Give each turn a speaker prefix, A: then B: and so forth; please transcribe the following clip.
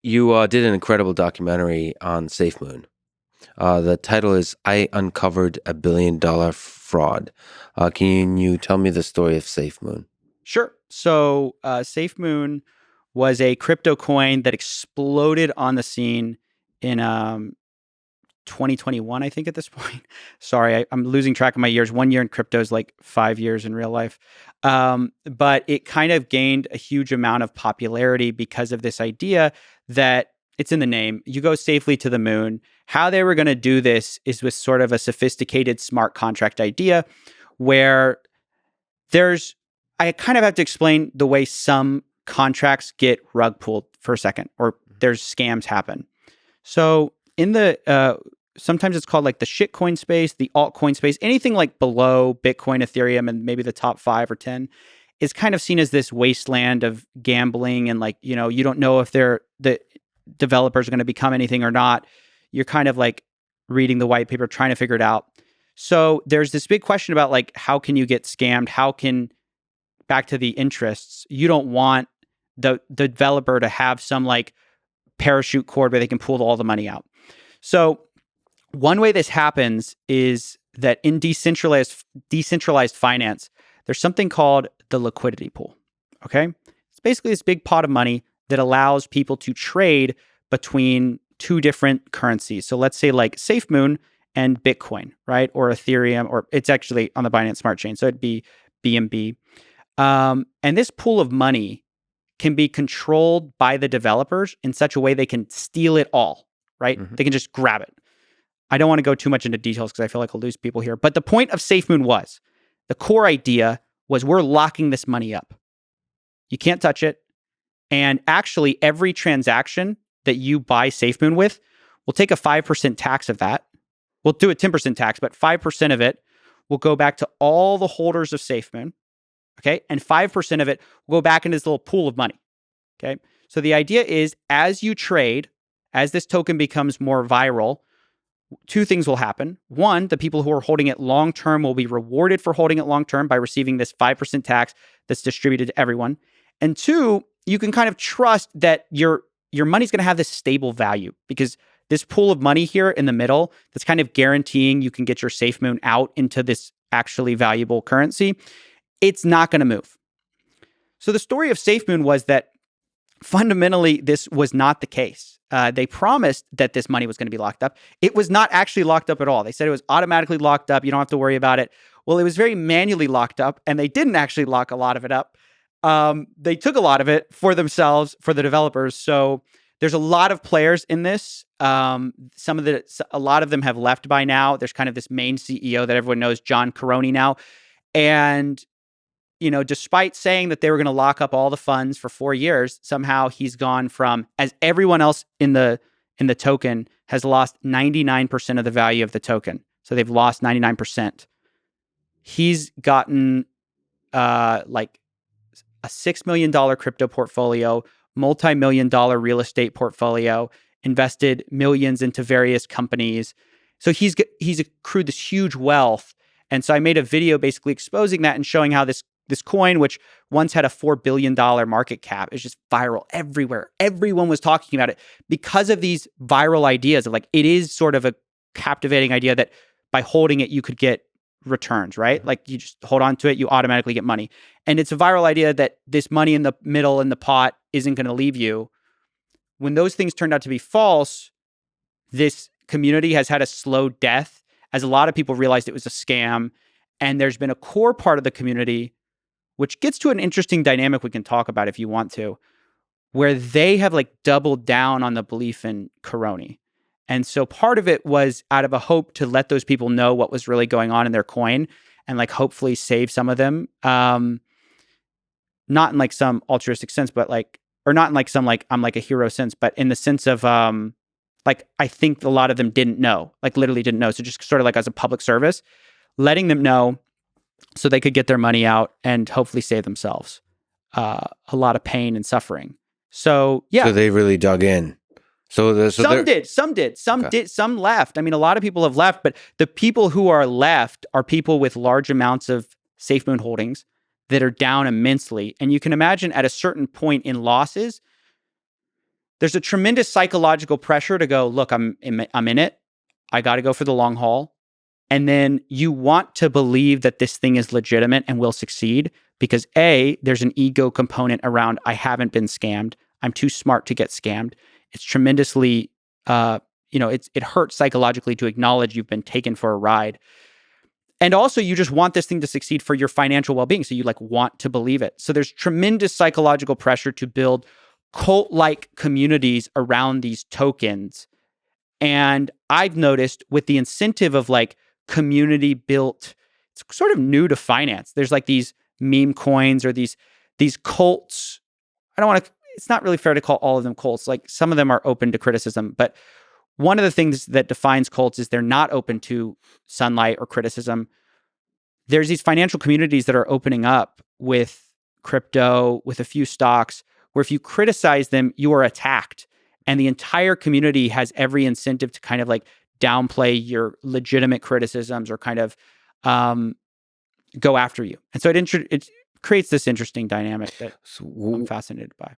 A: You did an incredible documentary on SafeMoon. The title is "I Uncovered a $1 billion Fraud." Can you tell me the story of SafeMoon?
B: Sure. So, SafeMoon was a crypto coin that exploded on the scene in 2021, I think, at this point. Sorry, I'm losing track of my years. 1 year in crypto is like 5 years in real life. But it kind of gained a huge amount of popularity because of this idea that it's in the name. You go safely to the moon. How they were going to do this is with sort of a sophisticated smart contract idea where there's, I kind of have to explain the way some contracts get rug pulled for a second, or there's scams happen. So in the sometimes it's called like the shitcoin space, the altcoin space, anything like below Bitcoin, Ethereum, and maybe the top 5 or 10 is kind of seen as this wasteland of gambling, and like, you don't know if the developers are going to become anything or not. You're kind of like reading the white paper, trying to figure it out. So there's this big question about like, how can you get scammed? How can, back to the interests, you don't want the developer to have some like parachute cord where they can pull all the money out. So one way this happens is that in decentralized finance, there's something called the liquidity pool. Okay. It's basically this big pot of money that allows people to trade between two different currencies. So let's say like SafeMoon and Bitcoin, right? Or Ethereum, or it's actually on the Binance Smart Chain. So it'd be BNB. And this pool of money can be controlled by the developers in such a way they can steal it all, right?
A: Mm-hmm.
B: They can just grab it. I don't want to go too much into details because I feel like I'll lose people here. But the point of SafeMoon was, the core idea was, we're locking this money up. You can't touch it. And actually, every transaction that you buy SafeMoon with, we'll take a 5% tax of that. We'll do a 10% tax, but 5% of it will go back to all the holders of SafeMoon. Okay. And 5% of it will go back into this little pool of money. Okay. So the idea is, as you trade, as this token becomes more viral, two things will happen. One, the people who are holding it long term will be rewarded for holding it long term by receiving this 5% tax that's distributed to everyone. And two, you can kind of trust that your money's going to have this stable value, because this pool of money here in the middle that's kind of guaranteeing you can get your SafeMoon out into this actually valuable currency, it's not going to move. So the story of SafeMoon was that fundamentally this was not the case. They promised that this money was going to be locked up. It was not actually locked up at all. They said it was automatically locked up. You don't have to worry about it. Well, it was very manually locked up, and they didn't actually lock a lot of it up. They took a lot of it for themselves, for the developers. So there's a lot of players in this. A lot of them have left by now. There's kind of this main CEO that everyone knows, John Caroni now. And, despite saying that they were going to lock up all the funds for 4 years, somehow he's gone from, as everyone else in the token has lost 99% of the value of the token. So they've lost 99%. He's gotten like a $6 million crypto portfolio, multi-million dollar real estate portfolio, invested millions into various companies. So he's accrued this huge wealth. And so I made a video basically exposing that and showing how this coin, which once had a $4 billion market cap, is just viral everywhere. Everyone was talking about it because of these viral ideas of like, it is sort of a captivating idea that by holding it, you could get returns, right? Like you just hold on to it, you automatically get money. And it's a viral idea that this money in the middle in the pot isn't going to leave you. When those things turned out to be false, this community has had a slow death as a lot of people realized it was a scam. And there's been a core part of the community, which gets to an interesting dynamic we can talk about if you want to, where they have like doubled down on the belief in Caroni. And so part of it was out of a hope to let those people know what was really going on in their coin and like hopefully save some of them. Not in like some altruistic sense, but like, or not in like some like I'm like a hero sense, but in the sense of like I think a lot of them didn't know, like literally didn't know. So just sort of like as a public service, letting them know so they could get their money out and hopefully save themselves a lot of pain and suffering. So yeah.
A: So they really dug in.
B: Some did, some left. I mean, a lot of people have left, but the people who are left are people with large amounts of SafeMoon holdings that are down immensely. And you can imagine at a certain point in losses, there's a tremendous psychological pressure to go, look, I'm in it. I got to go for the long haul. And then you want to believe that this thing is legitimate and will succeed because A, there's an ego component around, I haven't been scammed. I'm too smart to get scammed. It's tremendously, it hurts psychologically to acknowledge you've been taken for a ride. And also you just want this thing to succeed for your financial well-being. So you want to believe it. So there's tremendous psychological pressure to build cult-like communities around these tokens. And I've noticed with the incentive of community built, it's sort of new to finance. There's these meme coins or these cults. It's not really fair to call all of them cults. Some of them are open to criticism, but one of the things that defines cults is they're not open to sunlight or criticism. There's these financial communities that are opening up with crypto, with a few stocks, where if you criticize them, you are attacked. And the entire community has every incentive to kind of downplay your legitimate criticisms or kind of go after you. And so it creates this interesting dynamic that I'm fascinated by.